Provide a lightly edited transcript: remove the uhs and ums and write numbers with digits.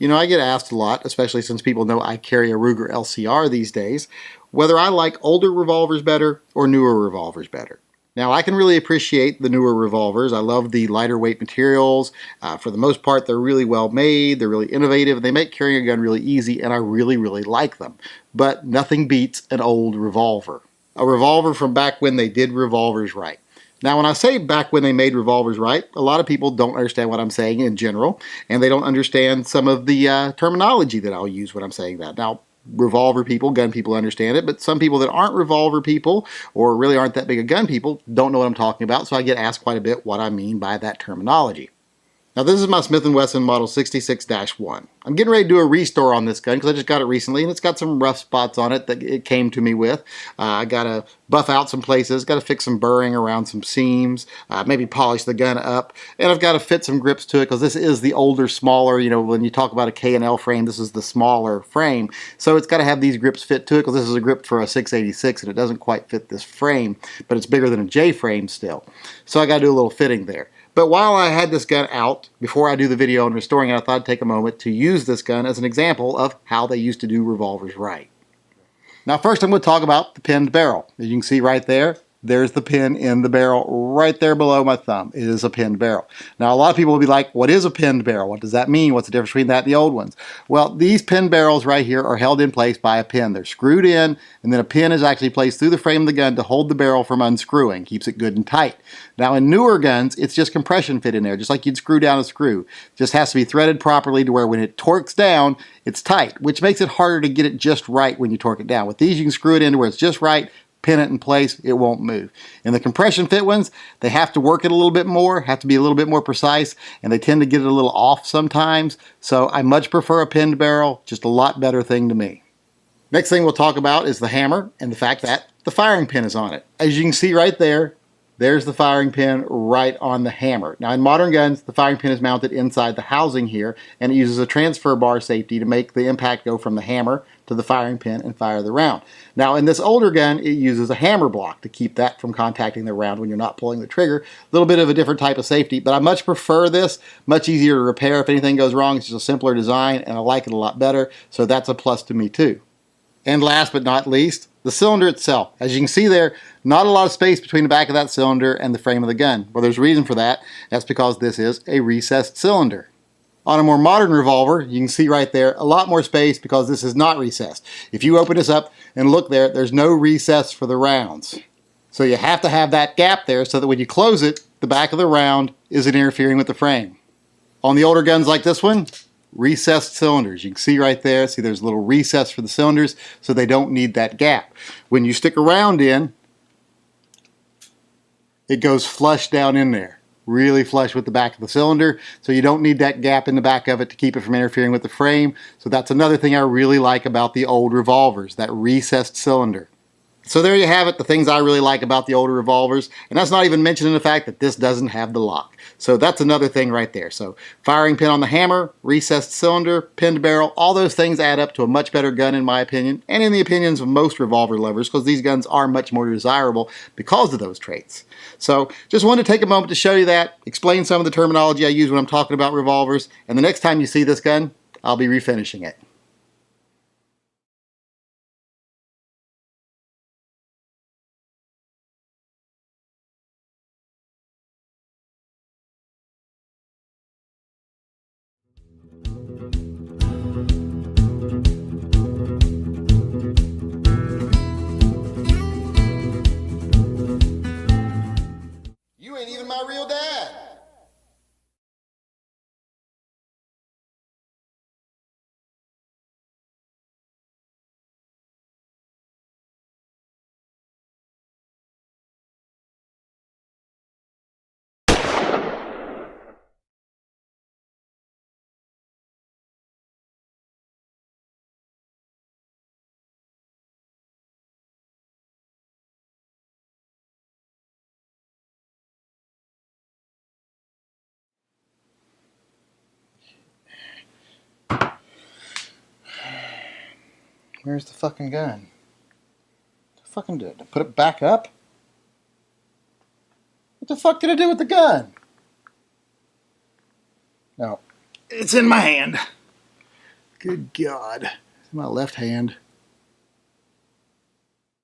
You know, I get asked a lot, especially since people know I carry a Ruger LCR these days, whether I like older revolvers better or newer revolvers better. Now, I can really appreciate the newer revolvers. I love the lighter weight materials. For the most part, they're really well made, they're really innovative, and they make carrying a gun really easy, and I really, really like them. But nothing beats an old revolver. A revolver from back when they did revolvers right. Now, when I say back when they made revolvers right, a lot of people don't understand what I'm saying in general, and they don't understand some of the terminology that I'll use when I'm saying that. Now, revolver people, gun people understand it, but some people that aren't revolver people or really aren't that big of gun people don't know what I'm talking about, so I get asked quite a bit what I mean by that terminology. Now this is my Smith & Wesson Model 66-1. I'm getting ready to do a restore on this gun because I just got it recently and it's got some rough spots on it that it came to me with. I got to buff out some places, got to fix some burring around some seams, maybe polish the gun up, and I've got to fit some grips to it because this is the older, smaller, you know, when you talk about a K&L frame, this is the smaller frame. So it's got to have these grips fit to it because this is a grip for a 686 and it doesn't quite fit this frame, but it's bigger than a J frame still. So I got to do a little fitting there. But while I had this gun out, before I do the video on restoring it, I thought I'd take a moment to use this gun as an example of how they used to do revolvers right. Now first I'm going to talk about the pinned barrel. As you can see right there, there's the pin in the barrel right there below my thumb. It is a pinned barrel. Now a lot of people will be like, what is a pinned barrel? What does that mean? What's the difference between that and the old ones? Well, these pinned barrels right here are held in place by a pin. They're screwed in, and then a pin is actually placed through the frame of the gun to hold the barrel from unscrewing. Keeps it good and tight. Now in newer guns, it's just compression fit in there, just like you'd screw down a screw. It just has to be threaded properly to where when it torques down, it's tight, which makes it harder to get it just right when you torque it down. With these, you can screw it in to where it's just right, pin it in place, it won't move. In the compression fit ones, they have to work it a little bit more, have to be a little bit more precise, and they tend to get it a little off sometimes. So I much prefer a pinned barrel, just a lot better thing to me. Next thing we'll talk about is the hammer and the fact that the firing pin is on it. As you can see right there, there's the firing pin right on the hammer. Now in modern guns, the firing pin is mounted inside the housing here, and it uses a transfer bar safety to make the impact go from the hammer to the firing pin and fire the round. Now in this older gun, it uses a hammer block to keep that from contacting the round when you're not pulling the trigger. A little bit of a different type of safety, but I much prefer this. Much easier to repair if anything goes wrong. It's just a simpler design, and I like it a lot better, so that's a plus to me too. And last but not least, the cylinder itself. As you can see there, not a lot of space between the back of that cylinder and the frame of the gun. Well, there's a reason for that. That's because this is a recessed cylinder. On a more modern revolver, you can see right there, a lot more space because this is not recessed. If you open this up and look there, there's no recess for the rounds. So you have to have that gap there so that when you close it, the back of the round isn't interfering with the frame. On the older guns like this one, recessed cylinders. You can see right there, see there's a little recess for the cylinders so they don't need that gap. When you stick a round in, it goes flush down in there. Really flush with the back of the cylinder, so you don't need that gap in the back of it to keep it from interfering with the frame. So that's another thing I really like about the old revolvers, that recessed cylinder. So there you have it, the things I really like about the older revolvers, and that's not even mentioning the fact that this doesn't have the lock. So that's another thing right there. So firing pin on the hammer, recessed cylinder, pinned barrel, all those things add up to a much better gun in my opinion, and in the opinions of most revolver lovers, because these guns are much more desirable because of those traits. So just wanted to take a moment to show you that, explain some of the terminology I use when I'm talking about revolvers, and the next time you see this gun, I'll be refinishing it. You ain't even my real dad. Where's the fucking gun? What the fucking do it? Put it back up? What the fuck did I do with the gun? No. It's in my hand. Good God. My left hand.